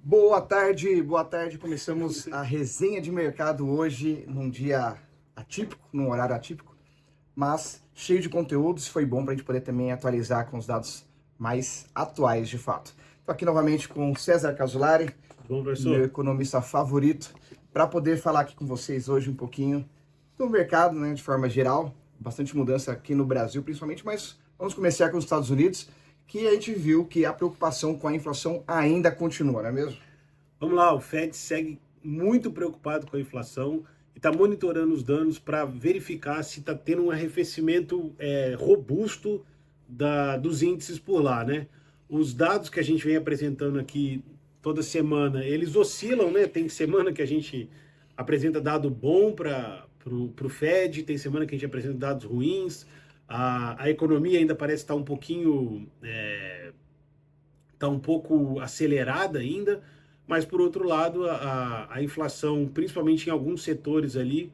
Boa tarde, boa tarde. Começamos a resenha de mercado hoje, num dia atípico, num horário atípico, mas cheio de conteúdos. Foi bom para a gente poder também atualizar com os dados mais atuais, de fato. Estou aqui novamente com o César Casolari, Bom, meu professor. economista favorito, para poder falar aqui com vocês hoje um pouquinho do mercado, né, de forma geral. Bastante mudança aqui no Brasil, principalmente, mas vamos começar com os Estados Unidos, que a gente viu que a preocupação com a inflação ainda continua, não é mesmo? Vamos lá, o Fed segue muito preocupado com a inflação e está monitorando os danos para verificar se está tendo um arrefecimento robusto dos índices por lá, né? Os dados que a gente vem apresentando aqui toda semana, eles oscilam, né? Tem semana que a gente apresenta dado bom para o Fed, tem semana que a gente apresenta dados ruins, a economia ainda parece estar um pouquinho está um pouco acelerada ainda, mas por outro lado a inflação, principalmente em alguns setores ali,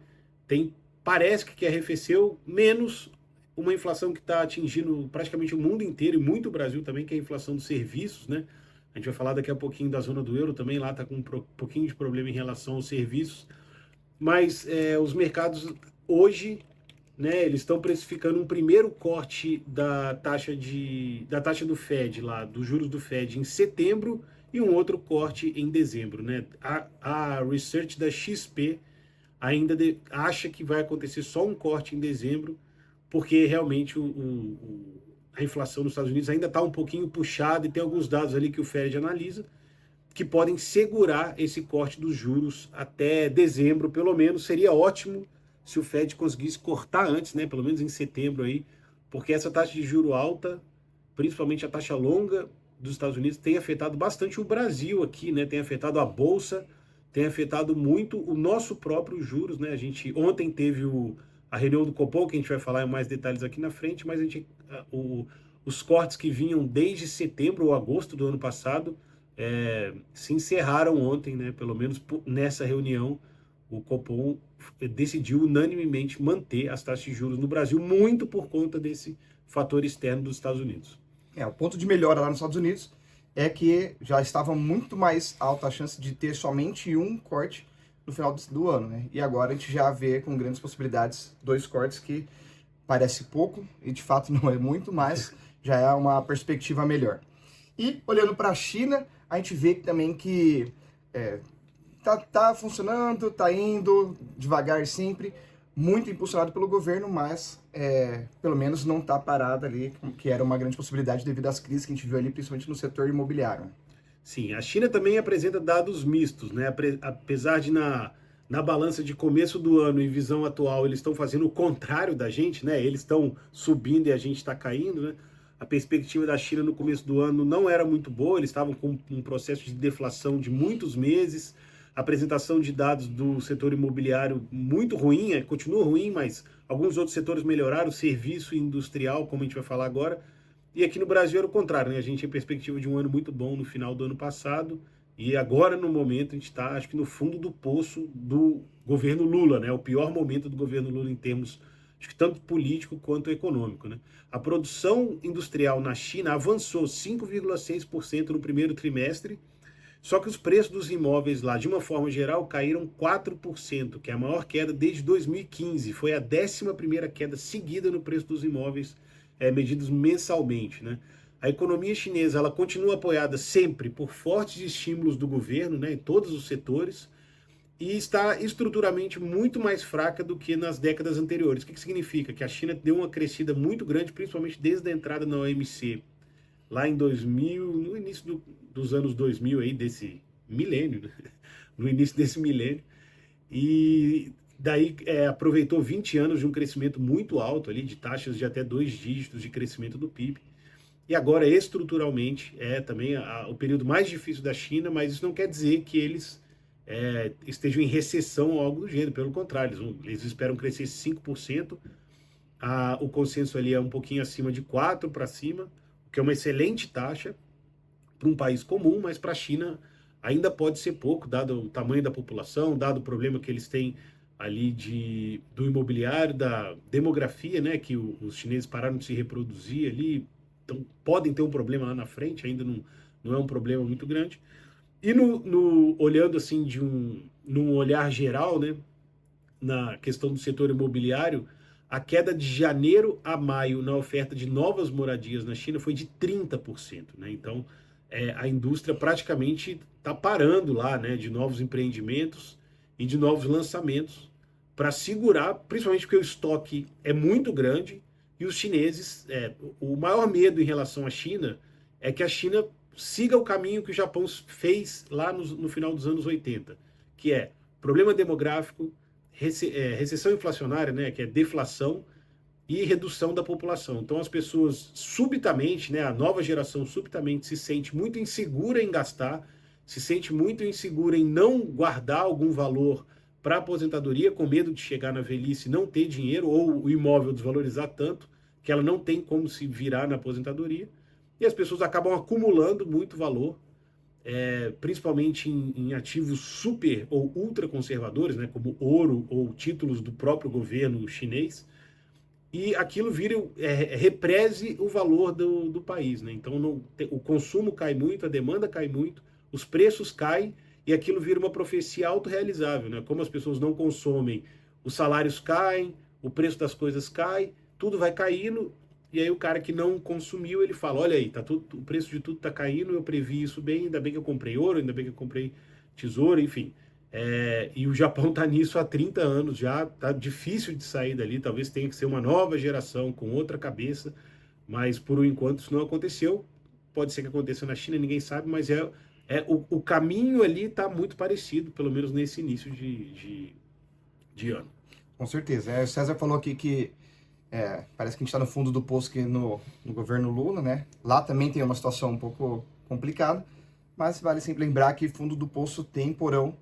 parece que arrefeceu, menos uma inflação que está atingindo praticamente o mundo inteiro e muito o Brasil também, que é a inflação dos serviços, né? A gente vai falar daqui a pouquinho da zona do euro também, lá está com um pouquinho de problema em relação aos serviços, mas os mercados hoje, né, eles estão precificando um primeiro corte da taxa do Fed lá, dos juros do Fed em setembro e um outro corte em dezembro, né? A research da XP ainda acha que vai acontecer só um corte em dezembro, porque realmente a inflação nos Estados Unidos ainda está um pouquinho puxada e tem alguns dados ali que o Fed analisa que podem segurar esse corte dos juros até dezembro, pelo menos. Seria ótimo se o Fed conseguisse cortar antes, né, pelo menos em setembro aí, porque essa taxa de juro alta, principalmente a taxa longa dos Estados Unidos, tem afetado bastante o Brasil aqui, né, tem afetado a bolsa, tem afetado muito o nosso próprio juros, né? A gente ontem teve a reunião do Copom, que a gente vai falar em mais detalhes aqui na frente, mas os cortes que vinham desde setembro ou agosto do ano passado se encerraram ontem, né? Pelo menos nessa reunião, o Copom decidiu unanimemente manter as taxas de juros no Brasil, muito por conta desse fator externo dos Estados Unidos. O ponto de melhora lá nos Estados Unidos é que já estava muito mais alta a chance de ter somente um corte no final do ano, né? E agora a gente já vê com grandes possibilidades dois cortes que parece pouco e de fato não é muito, mas já é uma perspectiva melhor. E olhando para a China, a gente vê também que tá funcionando, tá indo devagar sempre, muito impulsionado pelo governo, mas pelo menos não tá parado ali, que era uma grande possibilidade devido às crises que a gente viu ali, principalmente no setor imobiliário. Sim, a China também apresenta dados mistos, né? Apesar de na balança de começo do ano e visão atual eles estão fazendo o contrário da gente, né? Eles estão subindo e a gente está caindo, né? A perspectiva da China no começo do ano não era muito boa, eles estavam com um processo de deflação de muitos meses, apresentação de dados do setor imobiliário muito ruim, continua ruim, mas alguns outros setores melhoraram, serviço industrial, como a gente vai falar agora. E aqui no Brasil era o contrário, né? A gente tinha perspectiva de um ano muito bom no final do ano passado, e agora, no momento, a gente está, acho que no fundo do poço do governo Lula, né? O pior momento do governo Lula em termos, acho que tanto político quanto econômico, né? A produção industrial na China avançou 5,6% no primeiro trimestre, só que os preços dos imóveis lá, de uma forma geral, caíram 4%, que é a maior queda desde 2015. Foi a 11ª queda seguida no preço dos imóveis, medidos mensalmente, né? A economia chinesa ela continua apoiada sempre por fortes estímulos do governo, né, em todos os setores, e está estruturalmente muito mais fraca do que nas décadas anteriores. O que significa? Que a China deu uma crescida muito grande, principalmente desde a entrada na OMC, lá em 2000, no início dos anos 2000 aí, desse milênio, né? No início desse milênio, e daí aproveitou 20 anos de um crescimento muito alto ali, de taxas de até 2 dígitos de crescimento do PIB, e agora estruturalmente é também o período mais difícil da China, mas isso não quer dizer que eles estejam em recessão ou algo do gênero, pelo contrário, eles esperam crescer 5%, o consenso ali é um pouquinho acima de 4 para cima, o que é uma excelente taxa para um país comum, mas para a China ainda pode ser pouco, dado o tamanho da população, dado o problema que eles têm ali do imobiliário, da demografia, né, que os chineses pararam de se reproduzir ali, então podem ter um problema lá na frente, ainda não é um problema muito grande. E olhando assim num olhar geral, né, na questão do setor imobiliário, a queda de janeiro a maio na oferta de novas moradias na China foi de 30%, né? Então, a indústria praticamente está parando lá, né, de novos empreendimentos e de novos lançamentos para segurar, principalmente porque o estoque é muito grande e os chineses, o maior medo em relação à China é que a China siga o caminho que o Japão fez lá no final dos anos 80, que é problema demográfico, recessão inflacionária, né, que é deflação, e redução da população. Então as pessoas subitamente, né, a nova geração subitamente se sente muito insegura em gastar, se sente muito insegura em não guardar algum valor para a aposentadoria, com medo de chegar na velhice e não ter dinheiro, ou o imóvel desvalorizar tanto que ela não tem como se virar na aposentadoria. E as pessoas acabam acumulando muito valor, principalmente em ativos super ou ultra conservadores, né, como ouro ou títulos do próprio governo chinês, e aquilo represe o valor do país. Né? Então o consumo cai muito, a demanda cai muito, os preços caem e aquilo vira uma profecia autorrealizável. Né? Como as pessoas não consomem, os salários caem, o preço das coisas cai, tudo vai caindo. E aí o cara que não consumiu, ele fala, olha aí, o preço de tudo está caindo, eu previ isso bem, ainda bem que eu comprei ouro, ainda bem que eu comprei tesouro, enfim. E o Japão está nisso há 30 anos já, está difícil de sair dali, talvez tenha que ser uma nova geração com outra cabeça, mas por enquanto isso não aconteceu. Pode ser que aconteça na China, ninguém sabe, mas o caminho ali está muito parecido, pelo menos nesse início de ano. Com certeza. O César falou aqui que parece que a gente está no fundo do poço aqui no governo Lula, né? Lá também tem uma situação um pouco complicada, mas vale sempre lembrar que fundo do poço tem porão,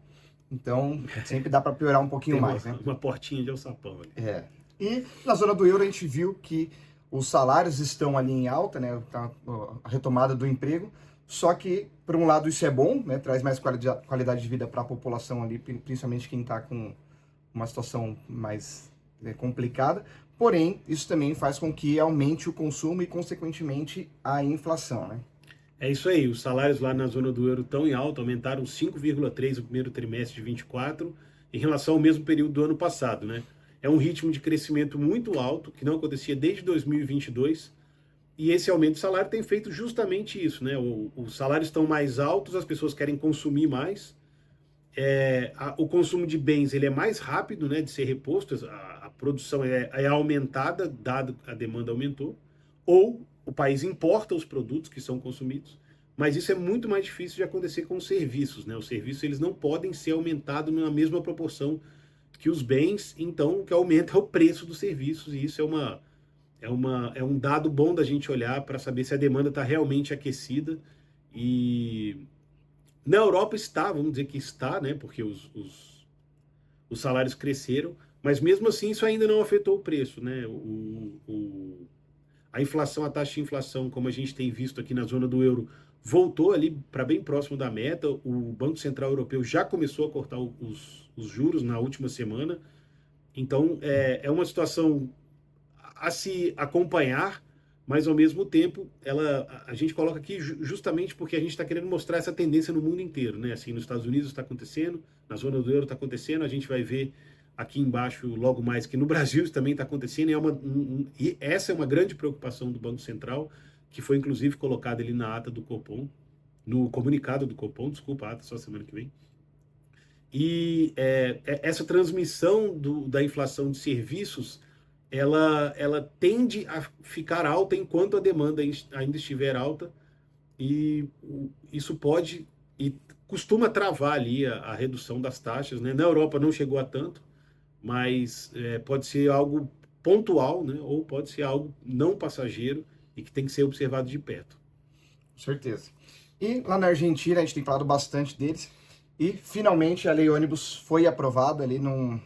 então sempre dá para piorar um pouquinho mais, né? Uma portinha de alçapão ali. E na zona do euro a gente viu que os salários estão ali em alta, né? A retomada do emprego, só que, por um lado, isso é bom, né? Traz mais qualidade de vida para a população ali, principalmente quem está com uma situação mais complicada. Porém, isso também faz com que aumente o consumo e, consequentemente, a inflação, né? É isso aí, os salários lá na zona do euro estão em alta, aumentaram 5,3% no primeiro trimestre de 24 em relação ao mesmo período do ano passado, né? É um ritmo de crescimento muito alto, que não acontecia desde 2022, e esse aumento de salário tem feito justamente isso, né? Os salários estão mais altos, as pessoas querem consumir mais, o consumo de bens ele é mais rápido, né, de ser reposto, a produção é aumentada, dado a demanda aumentou, ou o país importa os produtos que são consumidos, mas isso é muito mais difícil de acontecer com os serviços. Né? Os serviços eles não podem ser aumentados na mesma proporção que os bens, então o que aumenta é o preço dos serviços, e isso é um dado bom da gente olhar para saber se a demanda está realmente aquecida. E na Europa está, vamos dizer que está, né, porque os salários cresceram, mas mesmo assim isso ainda não afetou o preço. Né? A inflação, a taxa de inflação, como a gente tem visto aqui na zona do euro, voltou ali para bem próximo da meta. O Banco Central Europeu já começou a cortar os juros na última semana. Então, é uma situação a se acompanhar, mas ao mesmo tempo, a gente coloca aqui justamente porque a gente está querendo mostrar essa tendência no mundo inteiro. Né? Assim, nos Estados Unidos está acontecendo, na zona do euro está acontecendo, a gente vai ver aqui embaixo, logo mais, que no Brasil isso também está acontecendo, e essa é uma grande preocupação do Banco Central, que foi inclusive colocada ali na ata do Copom, no comunicado do Copom, desculpa, a ata só semana que vem. E essa transmissão da inflação de serviços, ela tende a ficar alta enquanto a demanda ainda estiver alta, e isso pode e costuma travar ali a redução das taxas. Né? Na Europa não chegou a tanto, mas pode ser algo pontual, né? Ou pode ser algo não passageiro e que tem que ser observado de perto. Com certeza. E lá na Argentina, a gente tem falado bastante deles, e finalmente a lei ônibus foi aprovada ali uma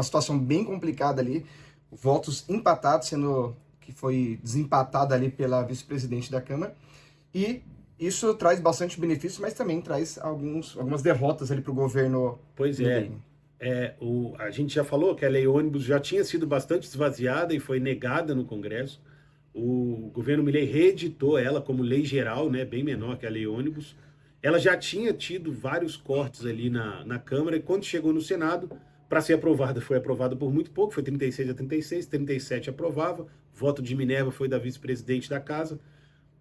situação bem complicada ali, votos empatados, sendo que foi desempatada ali pela vice-presidente da Câmara, e isso traz bastante benefícios, mas também traz algumas derrotas ali para o governo. Pois é. A gente já falou que a lei ônibus já tinha sido bastante esvaziada e foi negada no Congresso. O governo Milei reeditou ela como lei geral, né, bem menor que a lei ônibus, ela já tinha tido vários cortes ali na Câmara, e quando chegou no Senado, para ser aprovada, foi aprovada por muito pouco, foi 36 a 36, 37 aprovava, voto de Minerva foi da vice-presidente da casa,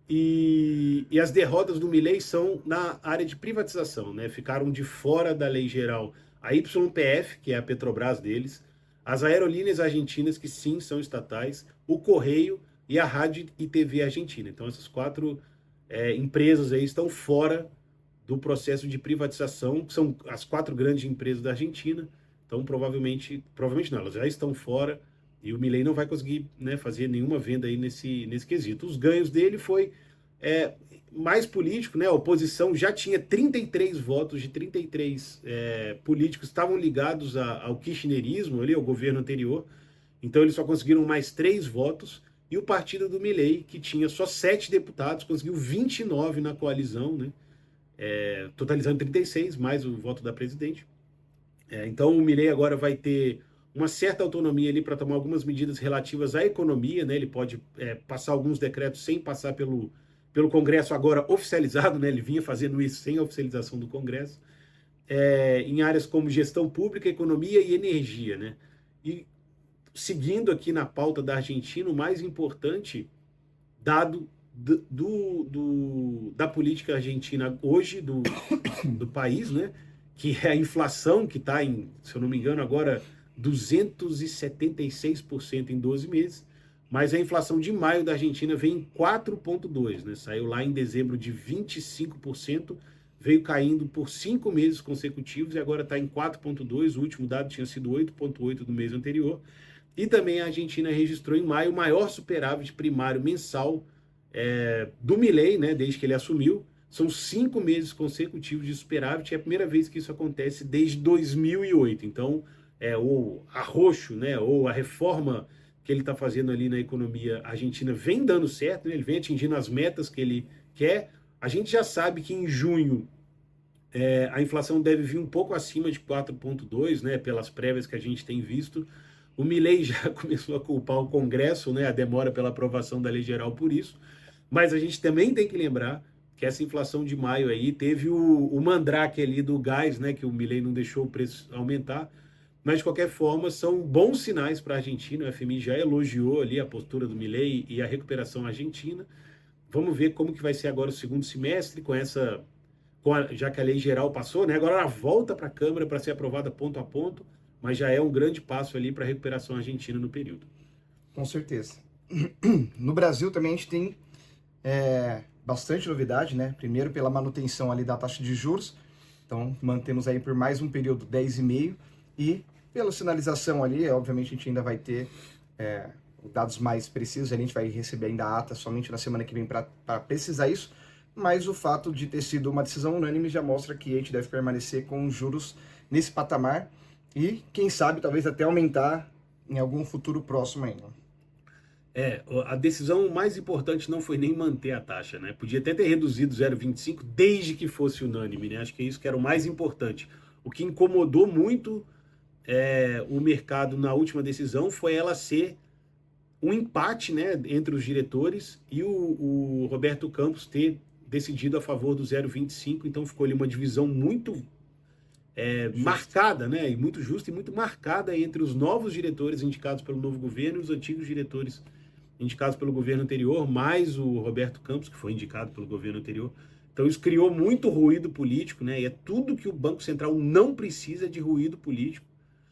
e as derrotas do Milei são na área de privatização, né? Ficaram de fora da lei geral a YPF, que é a Petrobras deles, as aerolíneas argentinas, que sim, são estatais, o Correio e a Rádio e TV Argentina. Então essas quatro empresas aí estão fora do processo de privatização, que são as quatro grandes empresas da Argentina. Então provavelmente não, elas já estão fora e o Milei não vai conseguir, né, fazer nenhuma venda aí nesse quesito. Os ganhos dele foi mais político, né? A oposição já tinha 33 votos de 33 políticos que estavam ligados ao kirchnerismo, ali, ao governo anterior. Então eles só conseguiram mais 3 votos. E o partido do Milei, que tinha só 7 deputados, conseguiu 29 na coalizão, né? Totalizando 36, mais o voto da presidente. Então o Milei agora vai ter uma certa autonomia ali para tomar algumas medidas relativas à economia, né? Ele pode passar alguns decretos sem passar pelo Congresso agora oficializado, né? Ele vinha fazendo isso sem a oficialização do Congresso, em áreas como gestão pública, economia e energia, né? E seguindo aqui na pauta da Argentina, o mais importante dado da política argentina hoje, do país, né? Que é a inflação, que está em, se eu não me engano, agora 276% em 12 meses, mas a inflação de maio da Argentina vem em 4,2%, né? Saiu lá em dezembro de 25%, veio caindo por 5 meses consecutivos e agora está em 4,2%, o último dado tinha sido 8,8% do mês anterior. E também a Argentina registrou em maio o maior superávit primário mensal do Milei, né, desde que ele assumiu. São 5 meses consecutivos de superávit, é a primeira vez que isso acontece desde 2008. Então, o arroxo, né, ou a reforma que ele está fazendo ali na economia argentina vem dando certo, né, ele vem atingindo as metas que ele quer. A gente já sabe que em junho a inflação deve vir um pouco acima de 4,2%, né, pelas prévias que a gente tem visto. O Milei já começou a culpar o Congresso, né, a demora pela aprovação da lei geral por isso, mas a gente também tem que lembrar que essa inflação de maio aí teve o mandrake ali do gás, né, que o Milei não deixou o preço aumentar, mas de qualquer forma são bons sinais para a Argentina. O FMI já elogiou ali a postura do Milei e a recuperação argentina. Vamos ver como que vai ser agora o segundo semestre já que a lei geral passou, né, agora ela volta para a Câmara para ser aprovada ponto a ponto, mas já é um grande passo ali para a recuperação argentina no período. Com certeza. No Brasil também a gente tem bastante novidade, né? Primeiro pela manutenção ali da taxa de juros, então mantemos aí por mais um período 10,5%, e pela sinalização ali, obviamente a gente ainda vai ter dados mais precisos, a gente vai receber ainda a ata somente na semana que vem para precisar isso, mas o fato de ter sido uma decisão unânime já mostra que a gente deve permanecer com juros nesse patamar, e, quem sabe, talvez até aumentar em algum futuro próximo ainda. A decisão mais importante não foi nem manter a taxa, né? Podia até ter reduzido 0,25 desde que fosse unânime, né? Acho que é isso que era o mais importante. O que incomodou muito o mercado na última decisão foi ela ser um empate, né, entre os diretores e o Roberto Campos ter decidido a favor do 0,25, então ficou ali uma divisão muito marcada, né, e muito justa e muito marcada entre os novos diretores indicados pelo novo governo e os antigos diretores indicados pelo governo anterior, mais o Roberto Campos, que foi indicado pelo governo anterior. Então isso criou muito ruído político, né, e é tudo que o Banco Central não precisa de ruído político.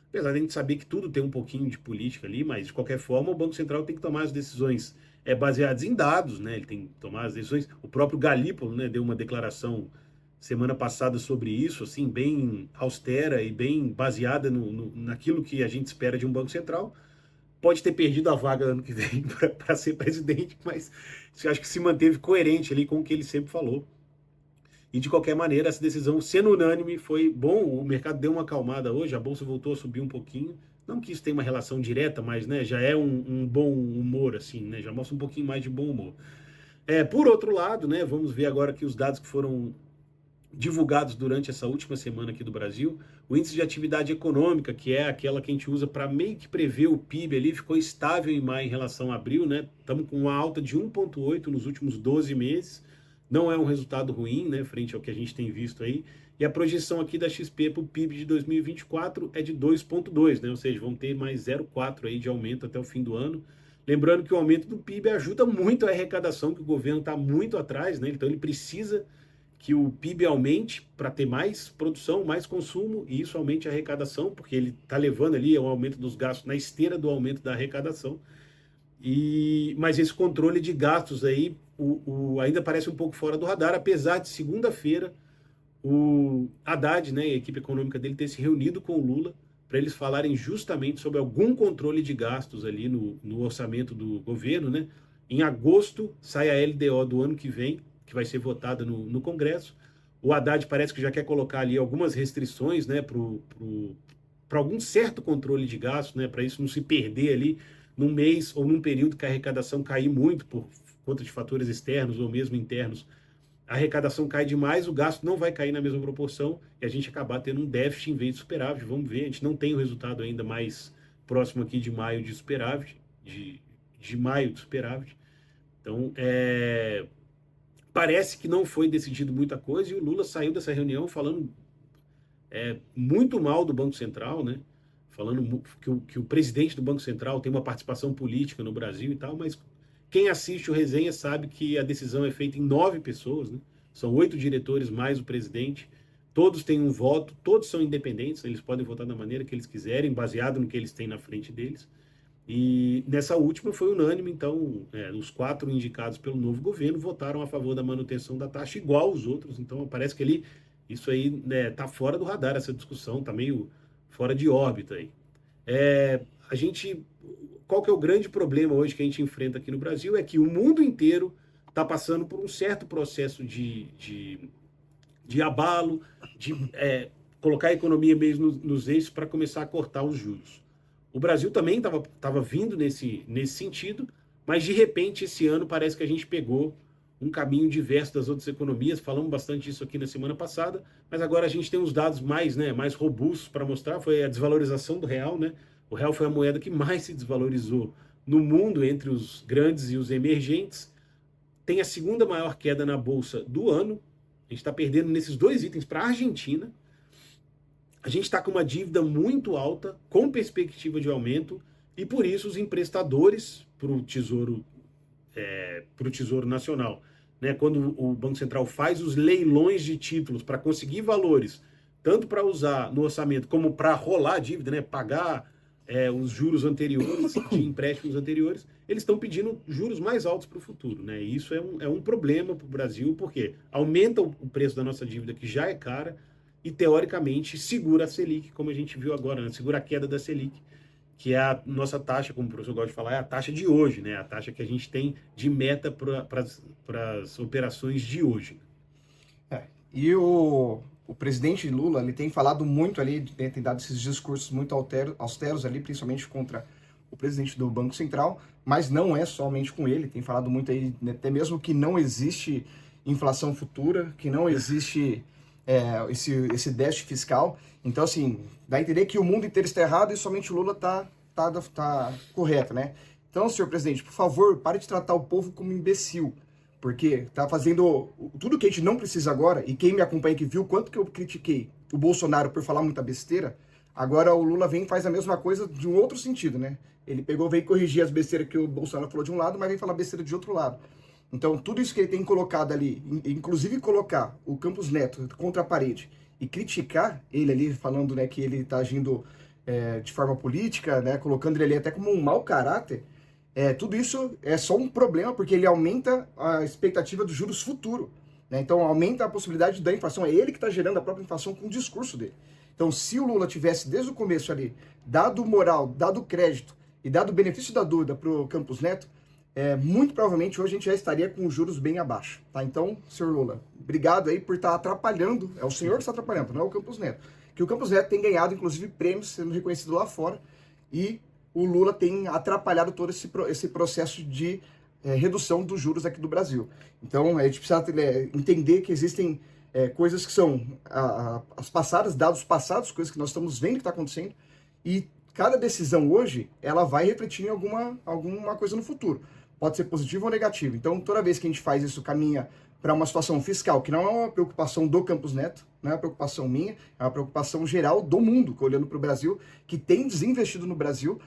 Apesar de a gente saber que tudo tem um pouquinho de política ali, mas de qualquer forma o Banco Central tem que tomar as decisões baseadas em dados, né, ele tem que tomar as decisões. O próprio Galípolo, né, deu uma declaração semana passada sobre isso, assim, bem austera e bem baseada naquilo que a gente espera de um Banco Central. Pode ter perdido a vaga ano que vem para ser presidente, mas acho que se manteve coerente ali com o que ele sempre falou. E de qualquer maneira, essa decisão sendo unânime foi bom. O mercado deu uma acalmada hoje, a bolsa voltou a subir um pouquinho. Não que isso tenha uma relação direta, mas, né, já é um bom humor, assim, né, já mostra um pouquinho mais de bom humor. Por outro lado, né, vamos ver agora que os dados que foram divulgados durante essa última semana aqui do Brasil, o índice de atividade econômica, que é aquela que a gente usa para meio que prever o PIB ali, ficou estável em maio em relação a abril, né? Estamos com uma alta de 1,8 nos últimos 12 meses, Não é um resultado ruim, né, frente ao que a gente tem visto aí. E a projeção aqui da XP para o PIB de 2024 é de 2,2, né? Ou seja, vão ter mais 0,4 aí de aumento até o fim do ano. Lembrando que o aumento do PIB ajuda muito a arrecadação, que o governo está muito atrás, né? Então ele precisa que o PIB aumente para ter mais produção, mais consumo, e isso aumente a arrecadação, porque ele está levando ali o aumento dos gastos na esteira do aumento da arrecadação. Mas esse controle de gastos aí ainda parece um pouco fora do radar, apesar de segunda-feira o Haddad, né, e a equipe econômica dele ter se reunido com o Lula para eles falarem justamente sobre algum controle de gastos ali no orçamento do governo, né? Em agosto sai a LDO do ano que vem, que vai ser votada no Congresso. O Haddad parece que já quer colocar ali algumas restrições, né, para algum certo controle de gastos, né, para isso não se perder ali num mês ou num período que a arrecadação cair muito por conta de fatores externos ou mesmo internos. A arrecadação cai demais, o gasto não vai cair na mesma proporção e a gente acabar tendo um déficit em vez de superávit. Vamos ver, a gente não tem o resultado ainda mais próximo aqui de maio de superávit, de maio de superávit. Então, parece que não foi decidido muita coisa e o Lula saiu dessa reunião falando muito mal do Banco Central, né? Falando que o presidente do Banco Central tem uma participação política no Brasil e tal, mas quem assiste o resenha sabe que a decisão é feita em 9 pessoas, né? São 8 diretores mais o presidente. Todos têm um voto, todos são independentes, eles podem votar da maneira que eles quiserem, baseado no que eles têm na frente deles. E nessa última foi unânime, então os 4 indicados pelo novo governo votaram a favor da manutenção da taxa igual aos outros. Então parece que ali isso aí tá fora do radar, essa discussão, tá meio fora de órbita aí. Qual que é o grande problema hoje que a gente enfrenta aqui no Brasil? É que o mundo inteiro está passando por um certo processo de abalo, de colocar a economia mesmo nos eixos para começar a cortar os juros. O Brasil também estava vindo nesse sentido, mas de repente esse ano parece que a gente pegou um caminho diverso das outras economias. Falamos bastante disso aqui na semana passada, mas agora a gente tem uns dados mais robustos para mostrar. Foi a desvalorização do real, né? O real foi a moeda que mais se desvalorizou no mundo entre os grandes e os emergentes. Tem a segunda maior queda na bolsa do ano. A gente está perdendo nesses 2 itens para a Argentina. A gente está com uma dívida muito alta, com perspectiva de aumento, e por isso os emprestadores para o Tesouro Nacional, né, quando o Banco Central faz os leilões de títulos para conseguir valores, tanto para usar no orçamento como para rolar a dívida, né, pagar os juros anteriores, de empréstimos anteriores, eles estão pedindo juros mais altos para o futuro. Né? E isso é um problema para o Brasil, porque aumenta o preço da nossa dívida, que já é cara, e teoricamente segura a Selic, como a gente viu agora, né? Segura a queda da Selic, que é a nossa taxa, como o professor gosta de falar, é a taxa de hoje, né? A taxa que a gente tem de meta para as operações de hoje. E o presidente Lula, ele tem falado muito ali, tem dado esses discursos muito austeros ali, principalmente contra o presidente do Banco Central, mas não é somente com ele, tem falado muito aí, até mesmo que não existe inflação futura, que não existe esse déficit fiscal. Então, assim, dá a entender que o mundo inteiro está errado e somente o Lula tá correto, né? Então, senhor presidente, por favor, pare de tratar o povo como imbecil, porque tá fazendo tudo que a gente não precisa agora, e quem me acompanha que viu quanto que eu critiquei o Bolsonaro por falar muita besteira, agora o Lula vem e faz a mesma coisa de um outro sentido, né? Ele veio corrigir as besteiras que o Bolsonaro falou de um lado, mas vem falar besteira de outro lado. Então, tudo isso que ele tem colocado ali, inclusive colocar o Campos Neto contra a parede e criticar ele ali, falando, né, que ele está agindo de forma política, né, colocando ele ali até como um mau caráter, tudo isso é só um problema, porque ele aumenta a expectativa dos juros futuro. Né? Então, aumenta a possibilidade da inflação. É ele que está gerando a própria inflação com o discurso dele. Então, se o Lula tivesse, desde o começo ali, dado moral, dado crédito e dado o benefício da dúvida para o Campos Neto, muito provavelmente hoje a gente já estaria com os juros bem abaixo, tá? Então, senhor Lula, obrigado aí por estar atrapalhando, é o senhor que está atrapalhando, não é o Campos Neto, que o Campos Neto tem ganhado, inclusive, prêmios, sendo reconhecido lá fora, e o Lula tem atrapalhado todo esse processo de redução dos juros aqui do Brasil. Então, a gente precisa entender que existem coisas que são as passadas, dados passados, coisas que nós estamos vendo que está acontecendo, e cada decisão hoje, ela vai refletir em alguma coisa no futuro. Pode ser positivo ou negativo. Então, toda vez que a gente faz isso, caminha para uma situação fiscal, que não é uma preocupação do Campos Neto, não é uma preocupação minha, é uma preocupação geral do mundo, olhando para o Brasil, que tem desinvestido no Brasil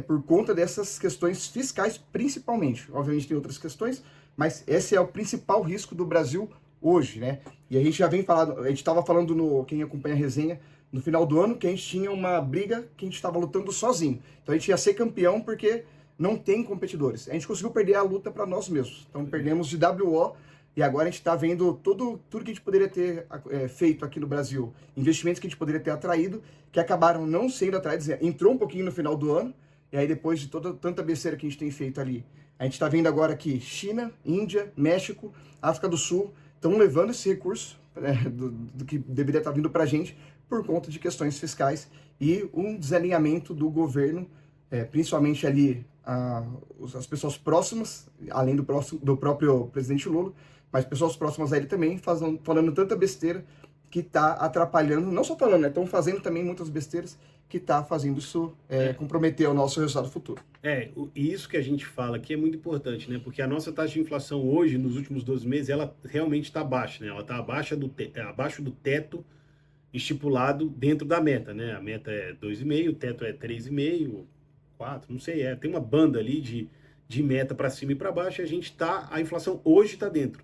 por conta dessas questões fiscais, principalmente. Obviamente tem outras questões, mas esse é o principal risco do Brasil hoje, né? E a gente já vem falando, a gente estava falando, quem acompanha a resenha, no final do ano, que a gente tinha uma briga que a gente estava lutando sozinho. Então a gente ia ser campeão porque não tem competidores. A gente conseguiu perder a luta para nós mesmos. Então perdemos de WO e agora a gente está vendo tudo que a gente poderia ter feito aqui no Brasil, investimentos que a gente poderia ter atraído, que acabaram não sendo atraídos. Entrou um pouquinho no final do ano, e aí depois de tanta besteira que a gente tem feito ali, a gente está vendo agora que China, Índia, México, África do Sul estão levando esse recurso do que deveria estar vindo para a gente por conta de questões fiscais e um desalinhamento do governo, principalmente ali as pessoas próximas, além do próprio presidente Lula, mas pessoas próximas a ele também, falando tanta besteira que está atrapalhando, não só falando, estão fazendo também muitas besteiras que está fazendo isso comprometer o nosso resultado futuro. E isso que a gente fala aqui é muito importante, né? Porque a nossa taxa de inflação hoje, nos últimos 12 meses, ela realmente está baixa, né? Ela está abaixo do teto estipulado dentro da meta, né? A meta é 2,5, o teto é 3,5, 4, não sei, tem uma banda ali de meta para cima e para baixo, e a inflação hoje está dentro.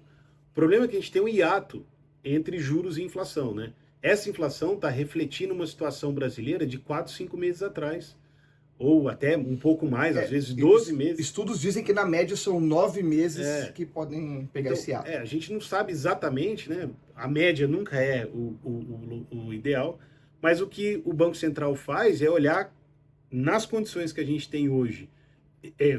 O problema é que a gente tem um hiato entre juros e inflação, né? Essa inflação está refletindo uma situação brasileira de 4, 5 meses atrás, ou até um pouco mais, às vezes 12 meses. Estudos dizem que na média são 9 meses que podem pegar esse hiato. A gente não sabe exatamente, né? A média nunca é o ideal, mas o que o Banco Central faz é olhar nas condições que a gente tem hoje,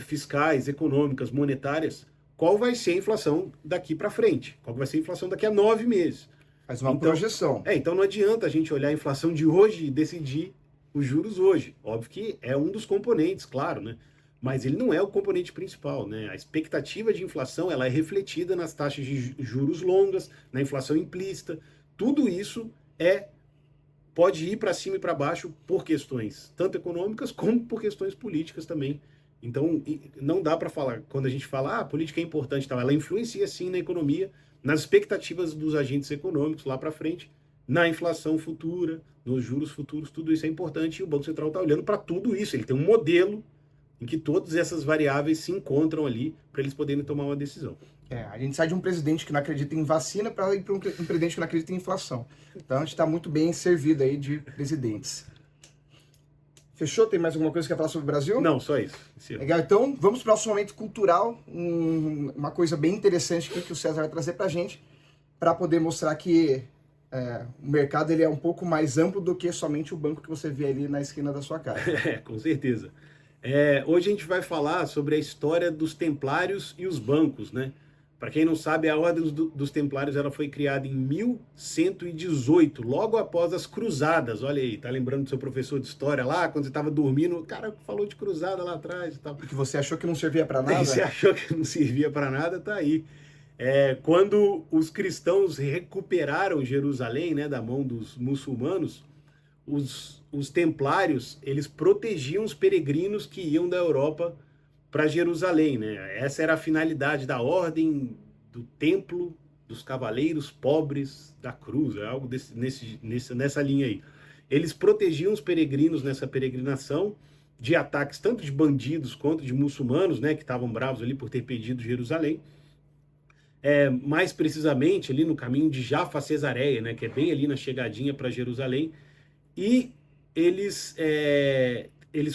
fiscais, econômicas, monetárias, qual vai ser a inflação daqui para frente, qual vai ser a inflação daqui a 9 meses. Faz uma projeção. Então não adianta a gente olhar a inflação de hoje e decidir os juros hoje. Óbvio que é um dos componentes, claro, né? Mas ele não é o componente principal, né? A expectativa de inflação, ela é refletida nas taxas de juros longas, na inflação implícita. Tudo isso pode ir para cima e para baixo por questões tanto econômicas como por questões políticas também. Então, não dá para falar, quando a gente fala, a política é importante, ela influencia sim na economia, nas expectativas dos agentes econômicos lá para frente, na inflação futura, nos juros futuros, tudo isso é importante e o Banco Central está olhando para tudo isso. Ele tem um modelo em que todas essas variáveis se encontram ali para eles poderem tomar uma decisão. A gente sai de um presidente que não acredita em vacina para ir para um presidente que não acredita em inflação. Então a gente está muito bem servido aí de presidentes. Fechou? Tem mais alguma coisa que quer falar sobre o Brasil? Não, só isso. Legal, então vamos para o nosso momento cultural, uma coisa bem interessante que o César vai trazer para a gente, para poder mostrar que o mercado ele é um pouco mais amplo do que somente o banco que você vê ali na esquina da sua casa. Com certeza. Hoje a gente vai falar sobre a história dos templários e os bancos, né? Para quem não sabe, a Ordem dos Templários ela foi criada em 1118, logo após as Cruzadas. Olha aí, tá lembrando do seu professor de história lá, quando você estava dormindo, o cara falou de cruzada lá atrás e tal. Que você achou que não servia para nada? Você achou que não servia para nada, tá aí. Quando os cristãos recuperaram Jerusalém, né, da mão dos muçulmanos, os templários, eles protegiam os peregrinos que iam da Europa para Jerusalém, né? Essa era a finalidade da ordem, do templo, dos cavaleiros pobres da cruz, algo nessa linha aí. Eles protegiam os peregrinos nessa peregrinação de ataques tanto de bandidos quanto de muçulmanos, né, que estavam bravos ali por ter perdido Jerusalém. Mais precisamente ali no caminho de Jaffa a Cesareia, né, que é bem ali na chegadinha para Jerusalém, e eles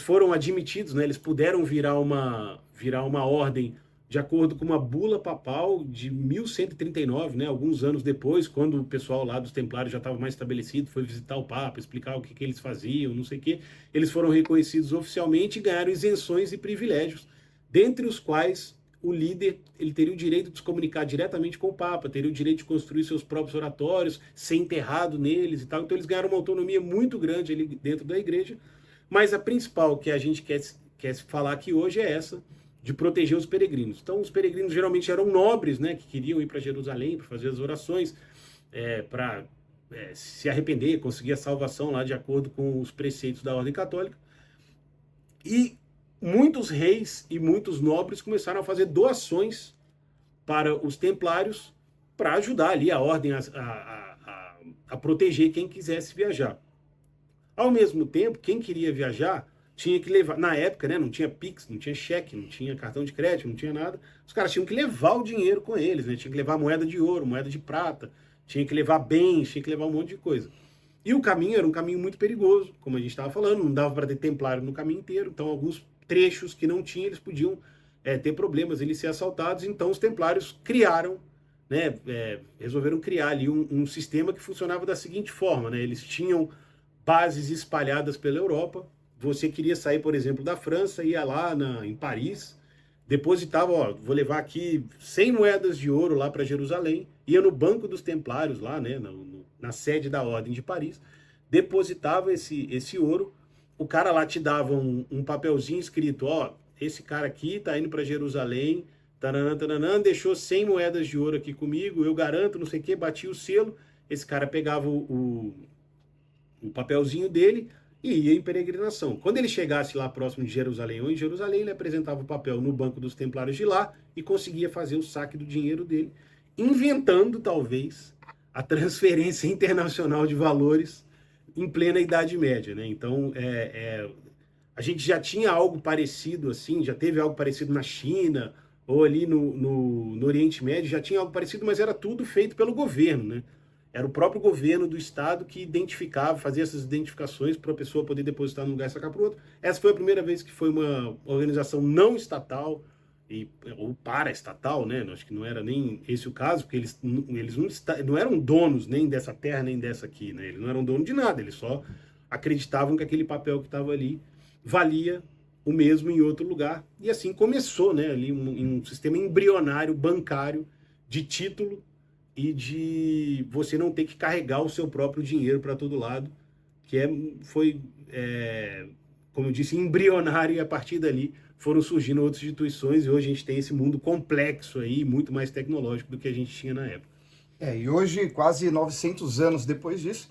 foram admitidos, né, eles puderam virar uma ordem de acordo com uma bula papal de 1139, né, alguns anos depois, quando o pessoal lá dos Templários já estava mais estabelecido, foi visitar o Papa, explicar o que eles faziam, não sei o quê, eles foram reconhecidos oficialmente e ganharam isenções e privilégios, dentre os quais o líder ele teria o direito de se comunicar diretamente com o Papa, teria o direito de construir seus próprios oratórios, ser enterrado neles e tal. Então eles ganharam uma autonomia muito grande ali dentro da igreja, mas a principal que a gente quer falar aqui hoje é essa, de proteger os peregrinos. Então os peregrinos geralmente eram nobres, né, que queriam ir para Jerusalém para fazer as orações, para se arrepender, conseguir a salvação lá de acordo com os preceitos da ordem católica. E muitos reis e muitos nobres começaram a fazer doações para os templários para ajudar ali a ordem a proteger quem quisesse viajar. Ao mesmo tempo, quem queria viajar tinha que levar, na época, né, não tinha Pix, não tinha cheque, não tinha cartão de crédito, não tinha nada, os caras tinham que levar o dinheiro com eles, né, tinha que levar moeda de ouro, moeda de prata, tinha que levar bens, tinha que levar um monte de coisa. E o caminho era um caminho muito perigoso, como a gente estava falando, não dava para ter templário no caminho inteiro, então alguns trechos que não tinha, eles podiam ter problemas, eles ser assaltados, então os templários criaram, né, resolveram criar ali um sistema que funcionava da seguinte forma, né, eles tinham bases espalhadas pela Europa. Você queria sair, por exemplo, da França, ia lá em Paris, depositava, ó, vou levar aqui 100 moedas de ouro lá para Jerusalém, ia no Banco dos Templários, lá, né, na sede da Ordem de Paris, depositava esse ouro, o cara lá te dava um papelzinho escrito, ó, esse cara aqui tá indo para Jerusalém, taranã, taranã, deixou 100 moedas de ouro aqui comigo, eu garanto, não sei o que, batia o selo, esse cara pegava o papelzinho dele e ia em peregrinação. Quando ele chegasse lá próximo de Jerusalém ou em Jerusalém, ele apresentava o papel no Banco dos Templários de lá e conseguia fazer o saque do dinheiro dele, inventando, talvez, a transferência internacional de valores em plena Idade Média, né? Então, a gente já tinha algo parecido assim, já teve algo parecido na China ou ali no Oriente Médio, já tinha algo parecido, mas era tudo feito pelo governo, né? Era o próprio governo do estado que identificava, fazia essas identificações para a pessoa poder depositar num lugar e sacar para o outro. Essa foi a primeira vez que foi uma organização não estatal, ou paraestatal, né? Acho que não era nem esse o caso, porque eles não eram donos nem dessa terra, nem dessa aqui, né? Eles não eram donos de nada, eles só acreditavam que aquele papel que estava ali valia o mesmo em outro lugar. E assim começou, né? Ali um sistema embrionário bancário de título e de você não ter que carregar o seu próprio dinheiro para todo lado, que foi, como eu disse, embrionário, e a partir dali foram surgindo outras instituições, e hoje a gente tem esse mundo complexo aí, muito mais tecnológico do que a gente tinha na época. E hoje, quase 900 anos depois disso,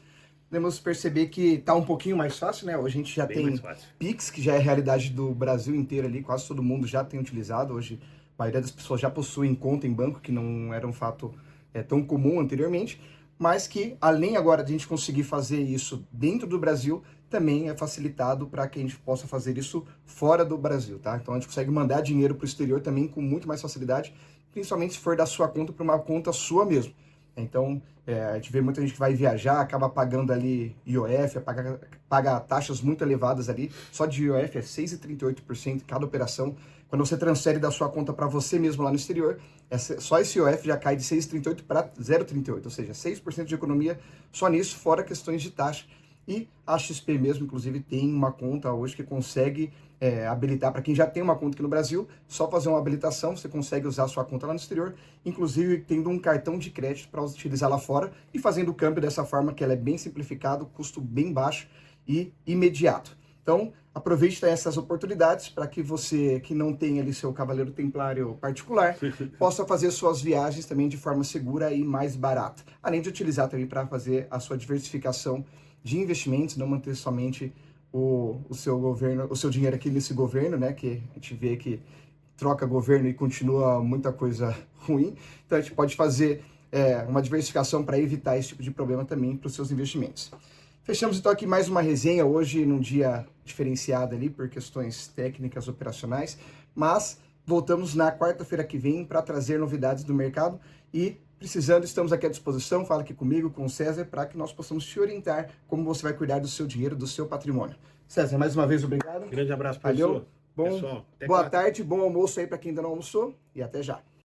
podemos perceber que está um pouquinho mais fácil, né? Hoje a gente já tem Pix, que já é realidade do Brasil inteiro ali, quase todo mundo já tem utilizado. Hoje a maioria das pessoas já possuem conta em banco, que não era um fato tão comum anteriormente, mas que além agora de a gente conseguir fazer isso dentro do Brasil, também é facilitado para que a gente possa fazer isso fora do Brasil, tá? Então a gente consegue mandar dinheiro para o exterior também com muito mais facilidade, principalmente se for da sua conta para uma conta sua mesmo. Então, a gente vê muita gente que vai viajar, acaba pagando ali IOF, paga taxas muito elevadas ali, só de IOF é 6,38% cada operação. Quando você transfere da sua conta para você mesmo lá no exterior, só esse IOF já cai de 6,38 para 0,38, ou seja, 6% de economia só nisso, fora questões de taxa. E a XP mesmo, inclusive, tem uma conta hoje que consegue habilitar, para quem já tem uma conta aqui no Brasil, só fazer uma habilitação, você consegue usar a sua conta lá no exterior, inclusive tendo um cartão de crédito para utilizar lá fora e fazendo o câmbio dessa forma que ela é bem simplificado, custo bem baixo e imediato. Então, aproveite essas oportunidades para que você, que não tem ali seu cavaleiro templário particular, possa fazer suas viagens também de forma segura e mais barata. Além de utilizar também para fazer a sua diversificação de investimentos, não manter somente o seu governo, o seu dinheiro aqui nesse governo, né? Que a gente vê que troca governo e continua muita coisa ruim. Então a gente pode fazer uma diversificação para evitar esse tipo de problema também para os seus investimentos. Fechamos então aqui mais uma resenha hoje, num dia diferenciado ali por questões técnicas operacionais, mas voltamos na quarta-feira que vem para trazer novidades do mercado e precisando, estamos aqui à disposição, fala aqui comigo, com o César, para que nós possamos te orientar como você vai cuidar do seu dinheiro, do seu patrimônio. César, mais uma vez, obrigado. Grande abraço, valeu. Pessoal. Boa tarde, bom almoço aí para quem ainda não almoçou e até já.